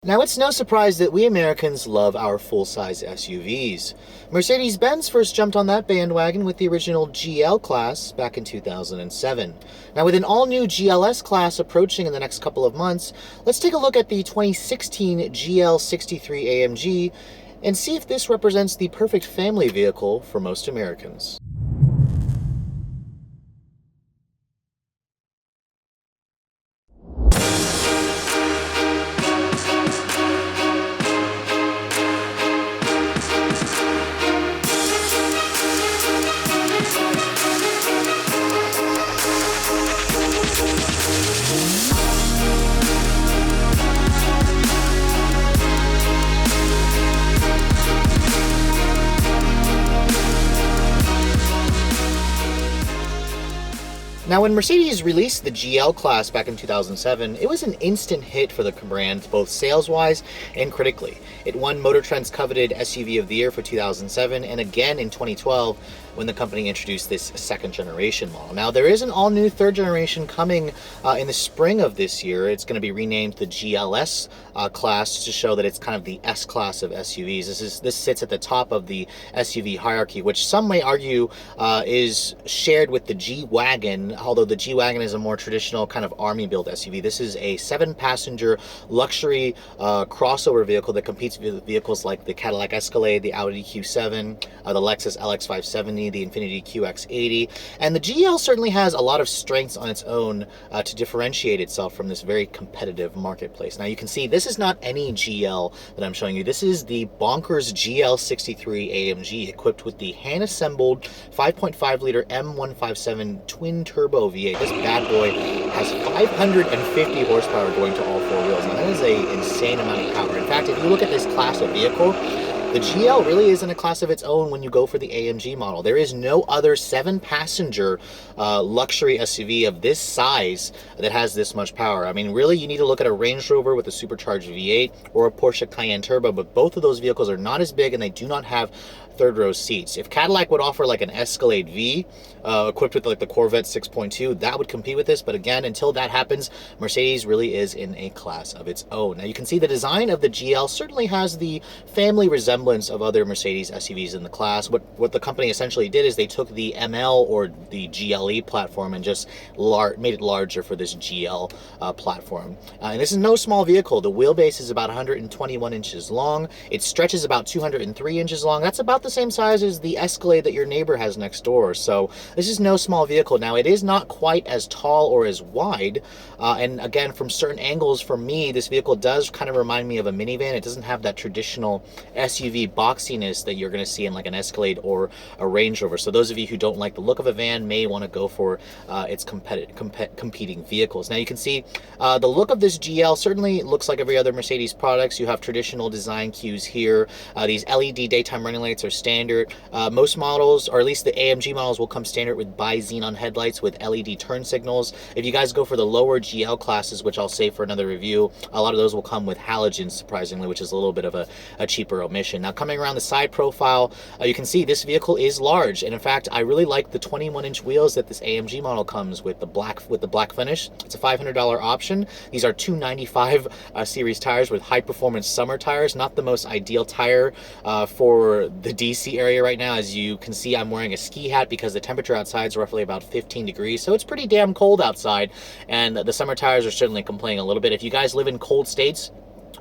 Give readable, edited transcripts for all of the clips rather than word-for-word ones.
Now, it's no surprise that we Americans love our full-size SUVs. Mercedes-Benz first jumped on that bandwagon with the original GL class back in 2007. Now, with an all-new GLS class approaching in the next couple of months, let's take a look at the 2016 GL63 AMG and see if this represents the perfect family vehicle for most Americans. Now, when Mercedes released the GL class back in 2007, it was an instant hit for the brand, both sales-wise and critically. It won Motor Trend's coveted SUV of the Year for 2007, and again in 2012, when the company introduced this second generation model. Now, there is an all-new third generation coming in the spring of this year. It's going to be renamed the GLS class to show that it's kind of the S class of SUVs. This sits at the top of the SUV hierarchy, which some may argue is shared with the G-Wagon, although the G-Wagon is a more traditional kind of army-built SUV. This is a 7-passenger luxury crossover vehicle that competes with vehicles like the Cadillac Escalade, the Audi Q7, the Lexus LX570, the Infiniti QX80, and the GL certainly has a lot of strengths on its own to differentiate itself from this very competitive marketplace. Now, you can see this is not any GL that I'm showing you. This is the bonkers GL63 AMG, equipped with the hand-assembled 5.5-liter M157 twin-turbo V8. This bad boy has 550 horsepower going to all four wheels. Now, that is an insane amount of power. In fact, if you look at this class of vehicle, the GL really is in a class of its own when you go for the AMG model. There is no other 7-passenger luxury SUV of this size that has this much power. I mean, really, you need to look at a Range Rover with a supercharged V8 or a Porsche Cayenne Turbo, but both of those vehicles are not as big and they do not have third-row seats. If Cadillac would offer like an Escalade V equipped with like the Corvette 6.2, that would compete with this. But again, until that happens, Mercedes really is in a class of its own. Now, you can see the design of the GL certainly has the family resemblance of other Mercedes SUVs in the class. What the company essentially did is they took the ML or the GLE platform and just made it larger for this GL platform. And this is no small vehicle. The wheelbase is about 121 inches long. It stretches about 203 inches long. That's about the same size as the Escalade that your neighbor has next door. So this is no small vehicle. Now, it is not quite as tall or as wide. And again, from certain angles, for me, this vehicle does kind of remind me of a minivan. It doesn't have that traditional SUV boxiness that you're going to see in like an Escalade or a Range Rover. So those of you who don't like the look of a van may want to go for its competing vehicles. Now, you can see the look of this GL certainly looks like every other Mercedes products. You have traditional design cues here. These LED daytime running lights are standard. Most models, or at least the AMG models, will come standard with bi-xenon headlights with LED turn signals. If you guys go for the lower GL classes, which I'll save for another review, a lot of those will come with halogens, surprisingly, which is a little bit of a cheaper omission. Now, coming around the side profile, you can see this vehicle is large, and in fact, I really like the 21-inch wheels that this AMG model comes with the black finish. It's a $500 option. These are 295 series tires with high-performance summer tires. Not the most ideal tire for the DC area right now. As you can see, I'm wearing a ski hat because the temperature outside is roughly about 15 degrees, so it's pretty damn cold outside, and the summer tires are certainly complaining a little bit. If you guys live in cold states,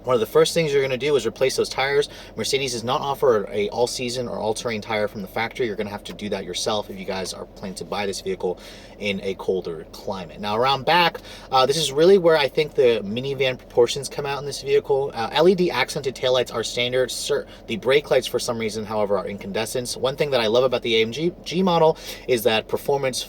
one of the first things you're going to do is replace those tires. Mercedes does not offer a all-season or all-terrain tire from the factory. You're going to have to do that yourself if you guys are planning to buy this vehicle in a colder climate. Now, around back, this is really where I think the minivan proportions come out in this vehicle. LED accented taillights are standard. The brake lights, for some reason, however, are incandescents. One thing that I love about the AMG model is that performance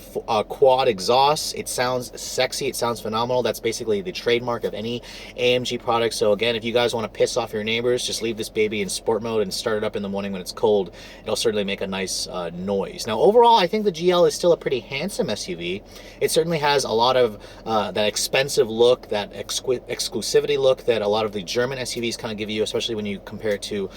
quad exhaust. It sounds sexy. It sounds phenomenal. That's basically the trademark of any AMG product. So again, if you guys want to piss off your neighbors, just leave this baby in sport mode and start it up in the morning when it's cold. It'll certainly make a nice noise. Now, overall, I think the GL is still a pretty handsome SUV. It certainly has a lot of that expensive look, that exclusivity look that a lot of the German SUVs kind of give you, especially when you compare it to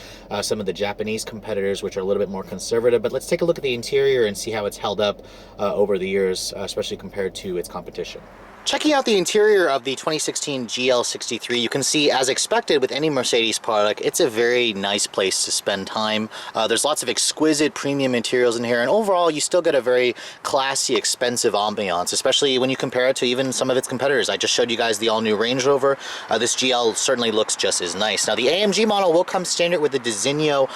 some of the Japanese competitors, which are a little bit more conservative. But let's take a look at the interior and see how it's held up over the years, especially compared to its competition. Checking out the interior of the 2016 GL63, you can see, as expected with any Mercedes product, it's a very nice place to spend time. There's lots of exquisite premium materials in here, and overall you still get a very classy, expensive ambiance, especially when you compare it to even some of its competitors. I just showed you guys the all-new Range Rover. This GL certainly looks just as nice. Now the AMG model will come standard with the Designo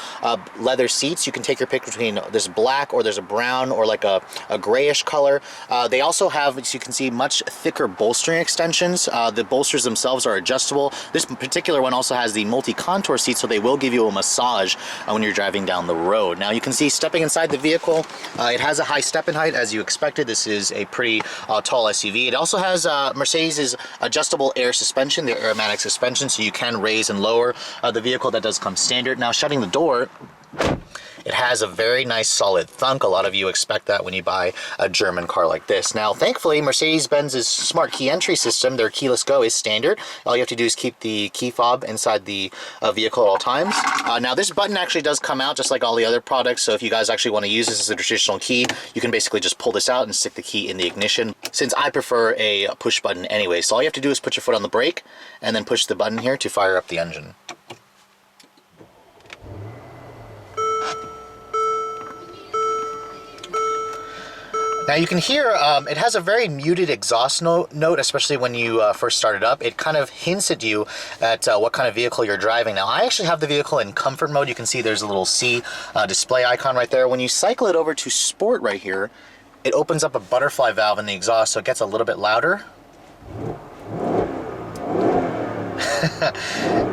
leather seats. You can take your pick between this black, or there's a brown, or like a grayish color. They also have, as you can see, much thicker bolstering extensions. The bolsters themselves are adjustable. This particular one also has the multi-contour seat, so they will give you a massage when you're driving down the road. Now you can see, stepping inside the vehicle, it has a high step-in height as you expected. This is a pretty tall SUV. It also has Mercedes' adjustable air suspension, the aromatic suspension, so you can raise and lower the vehicle. That does come standard. Now shutting the door, it has a very nice solid thunk. A lot of you expect that when you buy a German car like this. Now, thankfully, Mercedes-Benz's smart key entry system, their keyless go, is standard. All you have to do is keep the key fob inside the vehicle at all times. Now, this button actually does come out just like all the other products, so if you guys actually want to use this as a traditional key, you can basically just pull this out and stick the key in the ignition, since I prefer a push button anyway. So all you have to do is put your foot on the brake and then push the button here to fire up the engine. Now you can hear it has a very muted exhaust note, especially when you first start it up. It kind of hints at you at what kind of vehicle you're driving. Now I actually have the vehicle in comfort mode. You can see there's a little C display icon right there. When you cycle it over to sport right here, it opens up a butterfly valve in the exhaust, so it gets a little bit louder.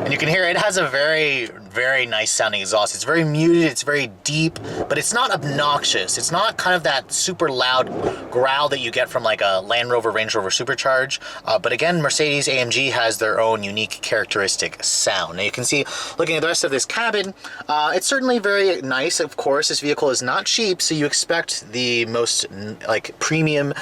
And you can hear it has a very nice sounding exhaust. It's very muted, it's very deep, but it's not obnoxious. It's not kind of that super loud growl that you get from like a Land Rover, Range Rover Supercharge. But again, Mercedes-AMG has their own unique characteristic sound. Now you can see, looking at the rest of this cabin, it's certainly very nice. Of course, this vehicle is not cheap, so you expect the most like premium,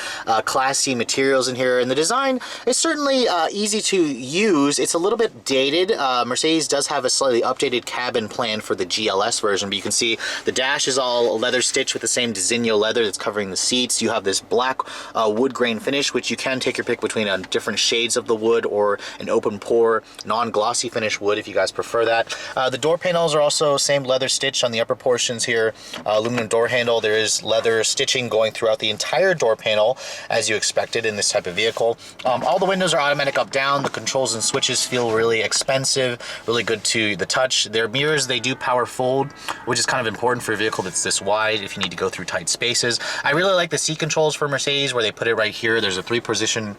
classy materials in here. And the design is certainly easy to use. It's a little bit dated. Mercedes does have a slightly updated cabin plan for the GLS version, but you can see the dash is all leather stitched with the same Designo leather that's covering the seats. You have this black wood grain finish, which you can take your pick between different shades of the wood, or an open pore, non-glossy finish wood if you guys prefer that. The door panels are also same leather stitch on the upper portions here. Aluminum door handle. There is leather stitching going throughout the entire door panel, as you expected in this type of vehicle. All the windows are automatic up down. The controls and switches feel really expensive, really good to the touch. Their mirrors, they do power fold, which is kind of important for a vehicle that's this wide if you need to go through tight spaces. I really like the seat controls for Mercedes, where they put it right here. There's a 3-position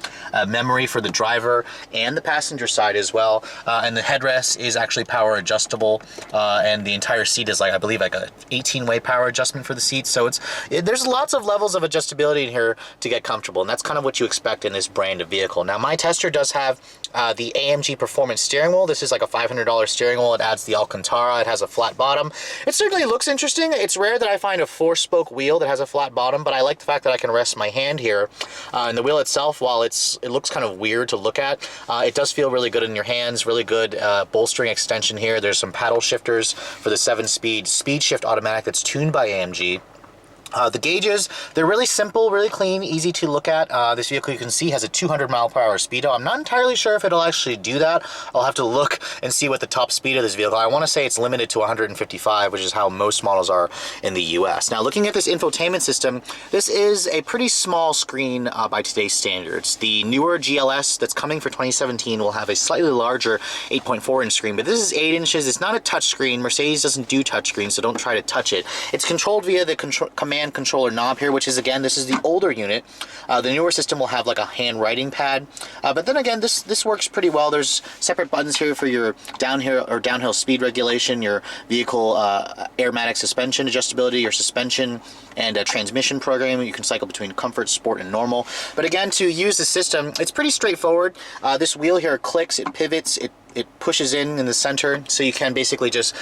memory for the driver and the passenger side as well. And the headrest is actually power adjustable, and the entire seat is like, I believe, like a 18-way power adjustment for the seats. So there's lots of levels of adjustability in here to get comfortable, and that's kind of what you expect in this brand of vehicle. Now, my tester does have the AMG Performance steering wheel. This is like a $500 steering wheel. It adds the Alcantara. It has a flat bottom. It certainly looks interesting. It's rare that I find a 4-spoke wheel that has a flat bottom, but I like the fact that I can rest my hand here. And the wheel itself, while it looks kind of weird to look at, it does feel really good in your hands. Really good bolstering extension here. There's some paddle shifters for the 7-speed speed shift automatic that's tuned by AMG. The gauges, they're really simple, really clean, easy to look at. This vehicle, you can see, has a 200-mile-per-hour speedo. I'm not entirely sure if it'll actually do that. I'll have to look and see what the top speed of this vehicle. I want to say it's limited to 155, which is how most models are in the US. Now, looking at this infotainment system, this is a pretty small screen by today's standards. The newer GLS that's coming for 2017 will have a slightly larger 8.4-inch screen, but this is 8 inches. It's not a touch screen. Mercedes doesn't do touch screens, so don't try to touch it. It's controlled via the command controller knob here, which is, again, this is the older unit. The newer system will have like a handwriting pad, but then again, this works pretty well. There's separate buttons here for your downhill speed regulation, your vehicle aromatic suspension adjustability, your suspension and transmission programming. You can cycle between comfort, sport, and normal. But again, to use the system, it's pretty straightforward. This wheel here clicks, it pivots, it it pushes in the center, so you can basically just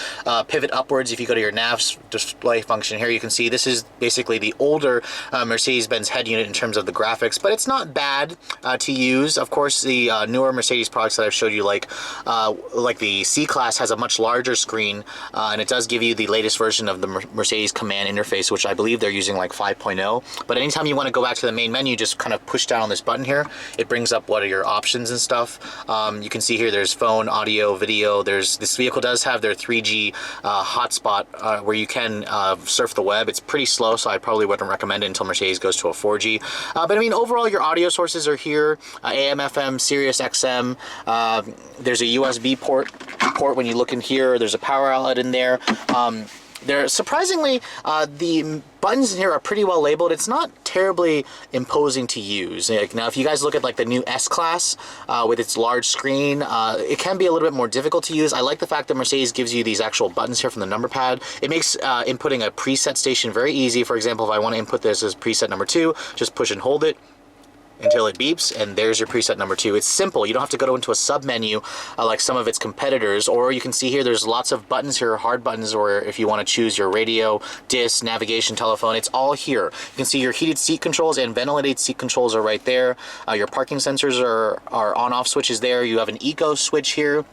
pivot upwards. If you go to your nav display function here, you can see this is basically the older Mercedes-Benz head unit in terms of the graphics, but it's not bad to use. Of course, the newer Mercedes products that I've showed you, like the C-Class, has a much larger screen, and it does give you the latest version of the Mercedes command interface, which I believe they're using like 5.0. But anytime you want to go back to the main menu, just kind of push down on this button here. It brings up what are your options and stuff. You can see here there's phone, audio, video. This vehicle does have their 3G hotspot where you can surf the web. It's pretty slow, so I probably wouldn't recommend it until Mercedes goes to a 4G. But I mean, overall, your audio sources are here: AM, FM, Sirius XM. There's a USB port when you look in here. There's a power outlet in there. They're surprisingly, the buttons in here are pretty well labeled. It's not terribly imposing to use. Like, now, if you guys look at like the new S-Class with its large screen, it can be a little bit more difficult to use. I like the fact that Mercedes gives you these actual buttons here from the number pad. It makes inputting a preset station very easy. For example, if I want to input this as preset number 2, just push and hold it until it beeps, and there's your preset number 2. It's simple. You don't have to go into a sub menu like some of its competitors. Or you can see here there's lots of buttons here, hard buttons, or if you want to choose your radio, disc, navigation, telephone, it's all here. You can see your heated seat controls and ventilated seat controls are right there. Your parking sensors are on-off switches there. You have an eco switch here,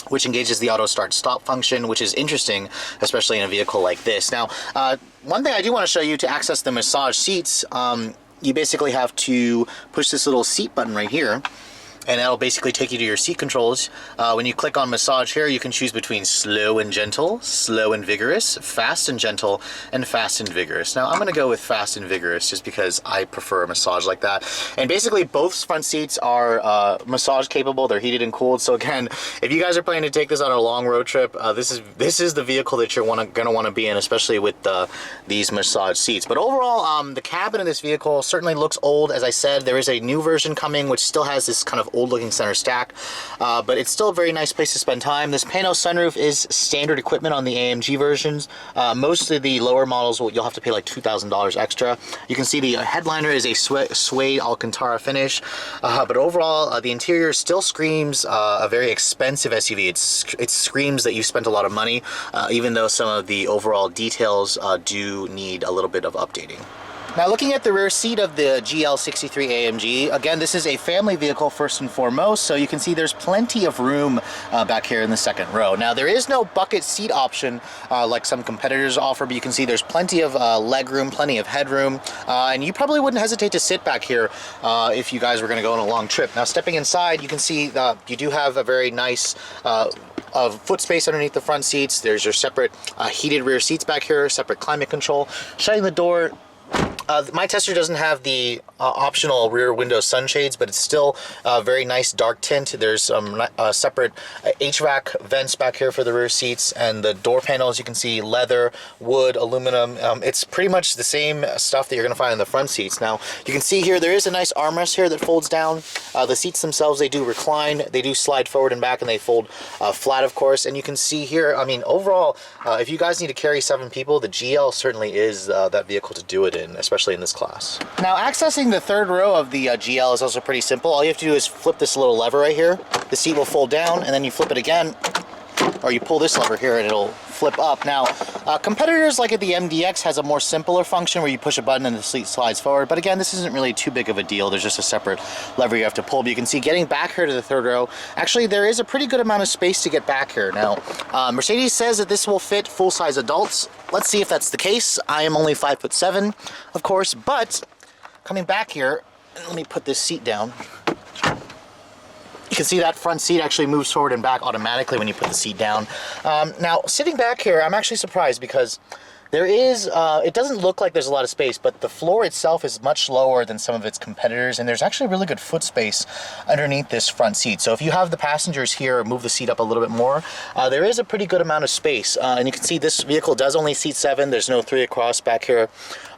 which engages the auto start stop function, which is interesting, especially in a vehicle like this. Now, one thing I do want to show you, to access the massage seats, you basically have to push this little seat button right here, and that'll basically take you to your seat controls. When you click on massage here, you can choose between slow and gentle, slow and vigorous, fast and gentle, and fast and vigorous. Now I'm gonna go with fast and vigorous just because I prefer a massage like that. And basically both front seats are massage capable. They're heated and cooled. So again, if you guys are planning to take this on a long road trip, this is the vehicle that you're gonna want to be in, especially with these massage seats. But overall, the cabin of this vehicle certainly looks old. As I said, there is a new version coming which still has this kind of old looking center stack, but it's still a very nice place to spend time. This pano sunroof is standard equipment on the AMG versions. Most of the lower models, you'll have to pay like $2,000 extra. You can see the headliner is a suede Alcantara finish, but overall the interior still screams a very expensive SUV. It screams that you spent a lot of money, even though some of the overall details do need a little bit of updating. Now, looking at the rear seat of the GL63 AMG, again, this is a family vehicle first and foremost, so you can see there's plenty of room back here in the second row. Now, there is no bucket seat option like some competitors offer, but you can see there's plenty of leg room, plenty of headroom, and you probably wouldn't hesitate to sit back here if you guys were going to go on a long trip. Now, stepping inside, you can see you do have a very nice foot space underneath the front seats. There's your separate heated rear seats back here, separate climate control. Shutting the door, my tester doesn't have the optional rear window sunshades, but it's still a very nice dark tint. There's some separate HVAC vents back here for the rear seats, and the door panels, you can see leather, wood, aluminum. It's pretty much the same stuff that you're going to find in the front seats. Now, you can see here there is a nice armrest here that folds down. The seats themselves, they do recline, they do slide forward and back, and they fold flat, of course. And you can see here, I mean, overall, if you guys need to carry 7 people, the GL certainly is that vehicle to do it in, especially in this class. Now, accessing the third row of the GL is also pretty simple. All you have to do is flip this little lever right here. The seat will fold down, and then you flip it again, or you pull this lever here and it'll flip up. Now, competitors like the MDX has a more simpler function where you push a button and the seat slides forward, but again, this isn't really too big of a deal. There's just a separate lever you have to pull. But you can see, getting back here to the third row, actually there is a pretty good amount of space to get back here. Now, Mercedes says that this will fit full-size adults. Let's see if that's the case. I am only 5'7", of course, but coming back here, let me put this seat down. You can see that front seat actually moves forward and back automatically when you put the seat down. Now, sitting back here, I'm actually surprised because there is, it doesn't look like there's a lot of space, but the floor itself is much lower than some of its competitors, and there's actually really good foot space underneath this front seat. So if you have the passengers here move the seat up a little bit more, there is a pretty good amount of space. And you can see this vehicle does only seat 7. There's no 3 across back here,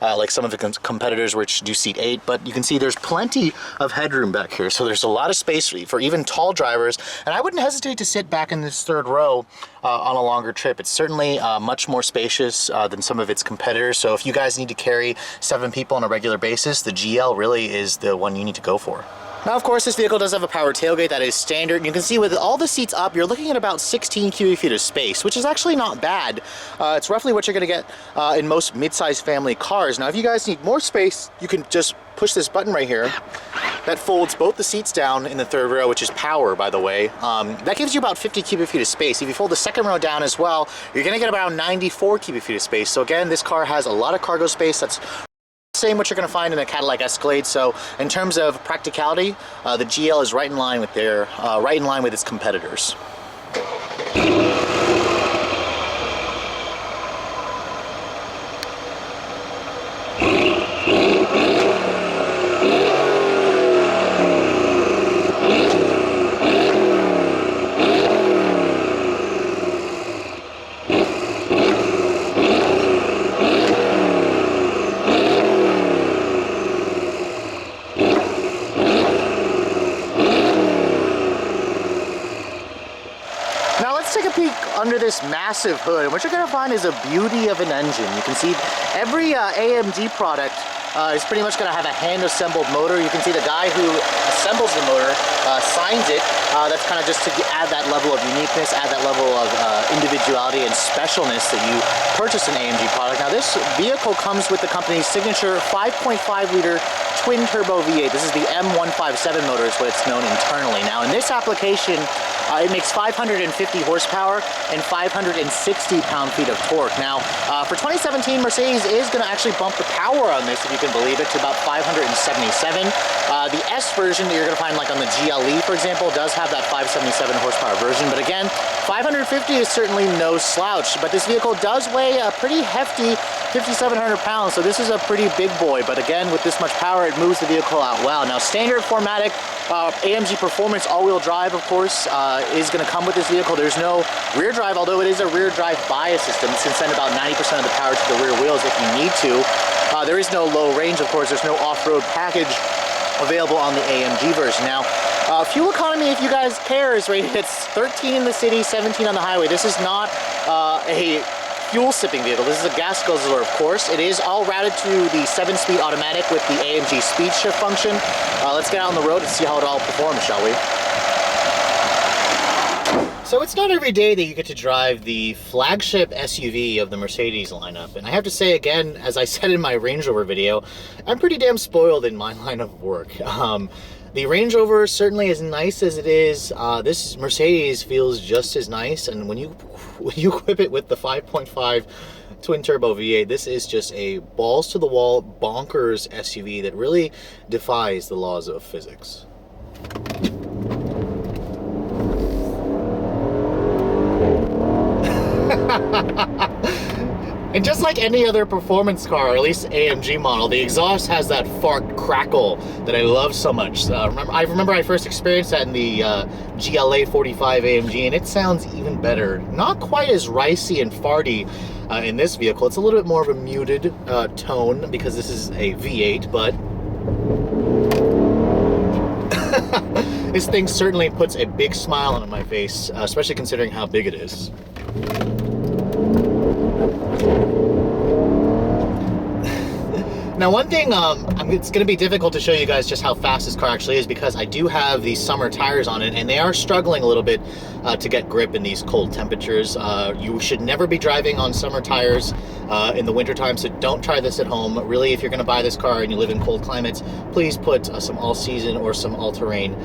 like some of the competitors which do seat 8, but you can see there's plenty of headroom back here. So there's a lot of space for even tall drivers, and I wouldn't hesitate to sit back in this third row on a longer trip. It's certainly much more spacious than some of its competitors. So if you guys need to carry 7 people on a regular basis, the GL really is the one you need to go for. Now, of course, this vehicle does have a power tailgate that is standard. You can see with all the seats up, you're looking at about 16 cubic feet of space, which is actually not bad. It's roughly what you're going to get in most mid-size family cars. Now, if you guys need more space, you can just push this button right here. That folds both the seats down in the third row, which is power, by the way. That gives you about 50 cubic feet of space. If you fold the second row down as well, you're going to get about 94 cubic feet of space. So again, this car has a lot of cargo space. That's same what you're going to find in a Cadillac Escalade. So in terms of practicality, the GL is right in line with its competitors. Now let's take a peek under this massive hood, and what you're going to find is a beauty of an engine. You can see every AMG product is pretty much going to have a hand-assembled motor. You can see the guy who assembles the motor signs it. That's kind of just to add that level of uniqueness, add that level of individuality and specialness that you purchase an AMG product. Now this vehicle comes with the company's signature 5.5-liter twin-turbo V8. This is the M157 motor is what it's known internally. Now in this application, it makes 550 horsepower and 560 pound-feet of torque. Now, for 2017, Mercedes is going to actually bump the power on this, if you can believe it, to about 577. The S version that you're going to find like on the GLE, for example, does have that 577 horsepower version. But again, 550 is certainly no slouch. But this vehicle does weigh a pretty hefty 5,700 pounds, so this is a pretty big boy. But again, with this much power, it moves the vehicle out well. Now, standard 4MATIC AMG Performance all-wheel drive, of course, is going to come with this vehicle. There's no rear drive, although it is a rear drive bias system. It can send about 90% of the power to the rear wheels if you need to. There is no low range, of course. There's no off-road package available on the AMG version. Now, fuel economy, if you guys care, is rated at 13 in the city, 17 on the highway. This is not a fuel-sipping vehicle. This is a gas guzzler, of course. It is all routed to the 7-speed automatic with the AMG speed shift function. Let's get out on the road and see how it all performs, shall we? So it's not every day that you get to drive the flagship SUV of the Mercedes lineup. And I have to say again, as I said in my Range Rover video, I'm pretty damn spoiled in my line of work. The Range Rover, certainly as nice as it is, this Mercedes feels just as nice. And when you equip it with the 5.5 twin-turbo V8, this is just a balls-to-the-wall, bonkers SUV that really defies the laws of physics. And just like any other performance car, or at least AMG model, the exhaust has that fart crackle that I love so much. I remember I first experienced that in the GL63 AMG, and it sounds even better. Not quite as ricey and farty in this vehicle. It's a little bit more of a muted tone because this is a V8, but this thing certainly puts a big smile on my face, especially considering how big it is. Now, one thing, it's going to be difficult to show you guys just how fast this car actually is because I do have these summer tires on it, and they are struggling a little bit to get grip in these cold temperatures. You should never be driving on summer tires in the wintertime, so don't try this at home. Really, if you're going to buy this car and you live in cold climates, please put some all-season or some all-terrain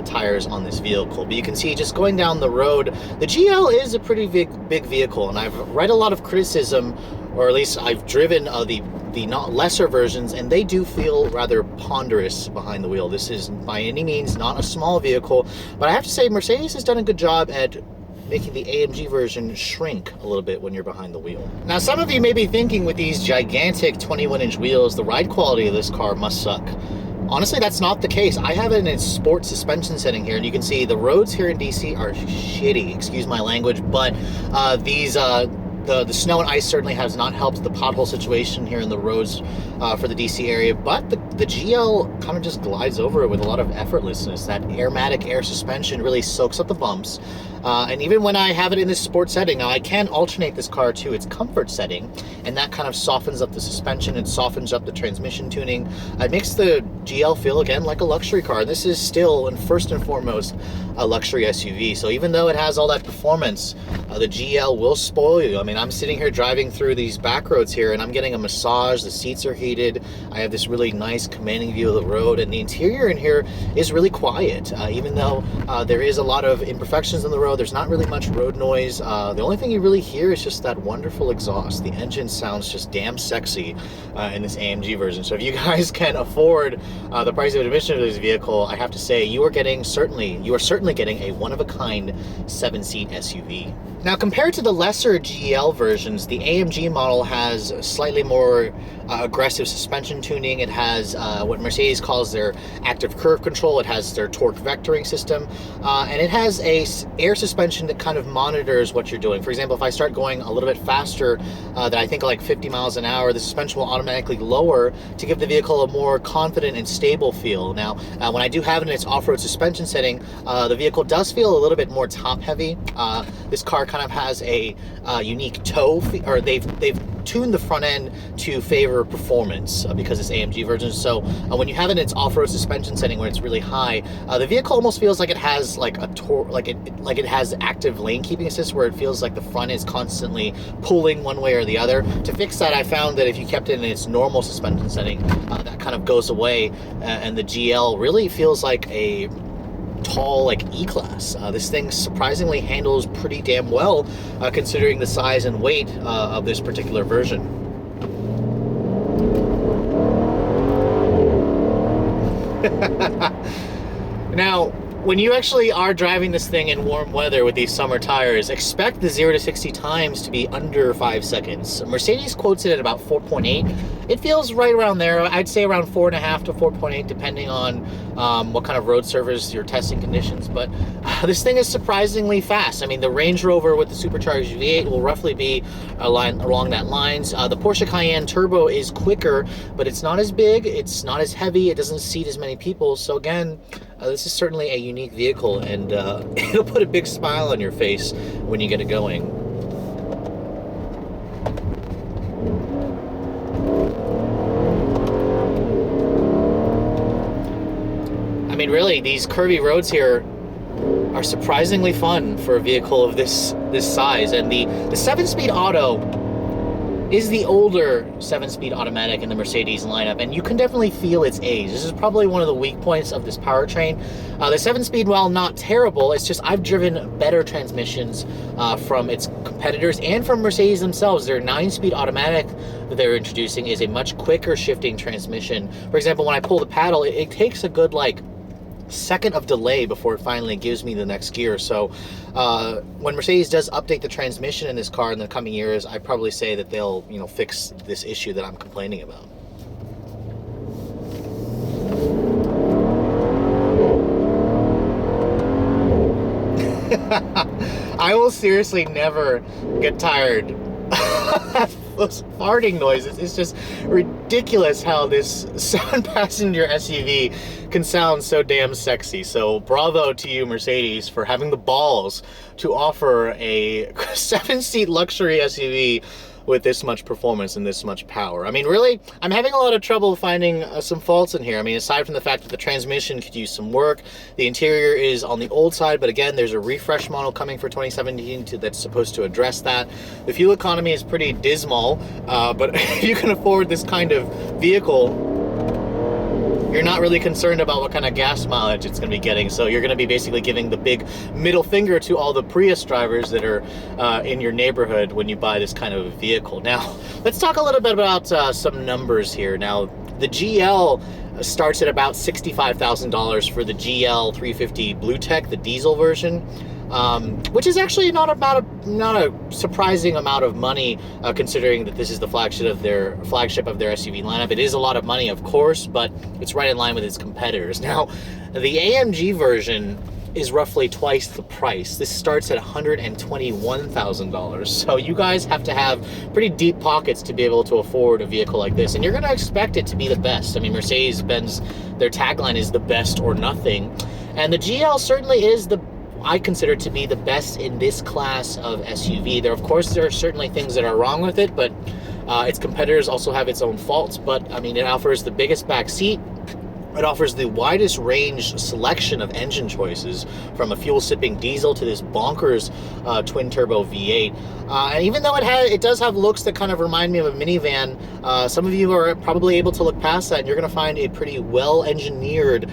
tires on this vehicle. But you can see, just going down the road, the GL is a pretty big vehicle, and I've read a lot of criticism, or at least I've driven the not lesser versions, and they do feel rather ponderous behind the wheel. This is by any means not a small vehicle, but I have to say Mercedes has done a good job at making the AMG version shrink a little bit when you're behind the wheel. Now, some of you may be thinking with these gigantic 21-inch wheels, the ride quality of this car must suck. Honestly, that's not the case. I have it in sport suspension setting here, and you can see the roads here in DC are shitty, excuse my language, but the snow and ice certainly has not helped the pothole situation here in the roads for the DC area, but the GL kind of just glides over it with a lot of effortlessness. That Airmatic air suspension really soaks up the bumps. And even when I have it in this sport setting, now I can alternate this car to its comfort setting, and that kind of softens up the suspension and softens up the transmission tuning. It makes the GL feel, again, like a luxury car. This is still, and first and foremost, a luxury SUV. So even though it has all that performance, the GL will spoil you. I mean, I'm sitting here driving through these back roads here, and I'm getting a massage. The seats are heated. I have this really nice commanding view of the road, and the interior in here is really quiet. Even though there is a lot of imperfections in the road, there's not really much road noise. The only thing you really hear is just that wonderful exhaust. The engine sounds just damn sexy in this AMG version. So if you guys can afford the price of admission of this vehicle, I have to say you are certainly getting a one-of-a-kind 7-seat SUV. Now, compared to the lesser GL versions, the AMG model has slightly more aggressive suspension tuning. It has what Mercedes calls their active curve control. It has their torque vectoring system, and it has a air suspension that kind of monitors what you're doing. For example, if I start going a little bit faster than I think like 50 miles an hour, the suspension will automatically lower to give the vehicle a more confident and stable feel. Now, when I do have it in its off-road suspension setting, the vehicle does feel a little bit more top-heavy. This car kind of has a unique toe, or they've tuned the front end to favor performance because it's AMG version. So when you have it in its off-road suspension setting where it's really high, the vehicle almost feels like it has like a like it has active lane keeping assist, where it feels like the front is constantly pulling one way or the other. To fix that, I found that if you kept it in its normal suspension setting, that kind of goes away, and the GL really feels like a tall, like, E-Class. This thing surprisingly handles pretty damn well, considering the size and weight of this particular version. Now, when you actually are driving this thing in warm weather with these summer tires, expect the 0 to 60 times to be under 5 seconds. Mercedes quotes it at about 4.8. It feels right around there. I'd say around 4.5 to 4.8, depending on what kind of road surface, your testing conditions. But this thing is surprisingly fast. I mean, the Range Rover with the supercharged V8 will roughly be along that lines. The Porsche Cayenne Turbo is quicker, but it's not as big, it's not as heavy, it doesn't seat as many people. So again, this is certainly a unique vehicle, and it'll put a big smile on your face when you get it going. I mean, really, these curvy roads here are surprisingly fun for a vehicle of this size, and the 7-speed auto is the older 7-speed automatic in the Mercedes lineup, and you can definitely feel its age. This is probably one of the weak points of this powertrain. The 7-speed, while not terrible, it's just I've driven better transmissions from its competitors and from Mercedes themselves. Their 9-speed automatic that they're introducing is a much quicker shifting transmission. For example, when I pull the paddle, it takes a good, like, second of delay before it finally gives me the next gear. So when Mercedes does update the transmission in this car in the coming years, I probably say that they'll, you know, fix this issue that I'm complaining about. I will seriously never get tired of those farting noises. It's just ridiculous how this 7-passenger SUV can sound so damn sexy. So bravo to you, Mercedes, for having the balls to offer a 7-seat luxury SUV with this much performance and this much power. I mean, really, I'm having a lot of trouble finding some faults in here. I mean, aside from the fact that the transmission could use some work, the interior is on the old side, but again, there's a refresh model coming for 2017 that's supposed to address that. The fuel economy is pretty dismal, but if you can afford this kind of vehicle, you're not really concerned about what kind of gas mileage it's going to be getting. So you're going to be basically giving the big middle finger to all the Prius drivers that are in your neighborhood when you buy this kind of vehicle. Now, let's talk a little bit about some numbers here. Now, the GL starts at about $65,000 for the GL350 Blue Tech, the diesel version, which is actually not a surprising amount of money, considering that this is the flagship of their SUV lineup. It is a lot of money, of course, but it's right in line with its competitors. Now, the AMG version is roughly twice the price. This starts at $121,000. So you guys have to have pretty deep pockets to be able to afford a vehicle like this, and you're going to expect it to be the best. I mean, Mercedes-Benz, their tagline is the best or nothing, and the GL certainly is I consider to be the best in this class of SUV. There, of course, there are certainly things that are wrong with it, but its competitors also have its own faults. But I mean, it offers the biggest back seat. It offers the widest range selection of engine choices, from a fuel-sipping diesel to this bonkers twin-turbo V8. And even though it does have looks that kind of remind me of a minivan, some of you are probably able to look past that, and you're going to find a pretty well-engineered,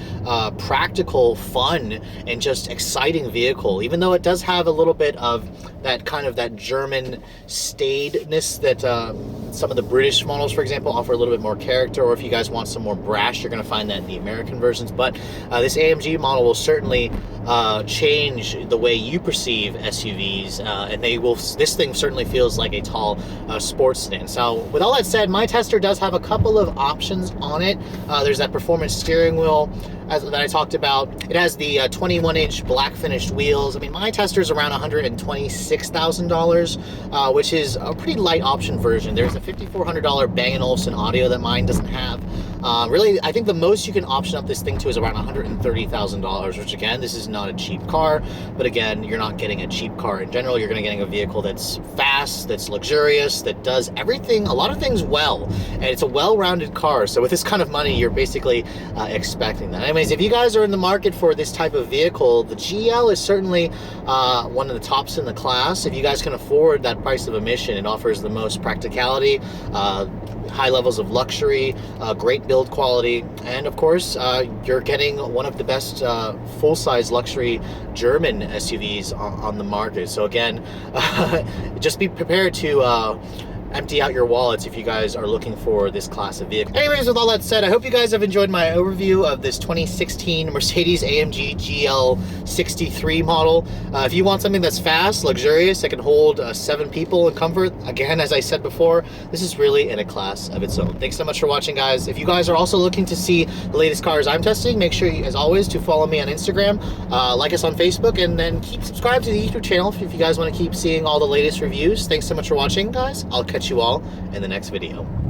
practical, fun, and just exciting vehicle. Even though it does have a little bit of that kind of that German staidness that some of the British models, for example, offer a little bit more character. Or if you guys want some more brash, you're going to find that in the American versions. But this AMG model will certainly change the way you perceive SUVs, and this thing certainly feels like a tall sports sedan. So with all that said, my tester does have a couple of options on it. There's that performance steering wheel that I talked about. It has the 21-inch black finished wheels. I mean, my tester's around $126,000, which is a pretty light option version. There's a $5,400 Bang & Olufsen audio that mine doesn't have. Really, I think the most you can option up this thing to is around $130,000, which again, this is not a cheap car, but again, you're not getting a cheap car in general. You're going to getting a vehicle that's fast, that's luxurious, that does everything, a lot of things well, and it's a well-rounded car. So with this kind of money, you're basically expecting that. Anyways, if you guys are in the market for this type of vehicle, the GL is certainly one of the tops in the class. If you guys can afford that price of admission, it offers the most practicality, high levels of luxury, great build quality, and of course, you're getting one of the best full-size luxury German SUVs on the market. So again, just be prepared to empty out your wallets if you guys are looking for this class of vehicle. Anyways, with all that said, I hope you guys have enjoyed my overview of this 2016 Mercedes-AMG GL63 model. If you want something that's fast, luxurious, that can hold 7 people in comfort, again, as I said before, this is really in a class of its own. Thanks so much for watching, guys. If you guys are also looking to see the latest cars I'm testing, make sure, as always, to follow me on Instagram, like us on Facebook, and then keep subscribed to the YouTube channel if you guys want to keep seeing all the latest reviews. Thanks so much for watching, guys. I'll catch you all in the next video.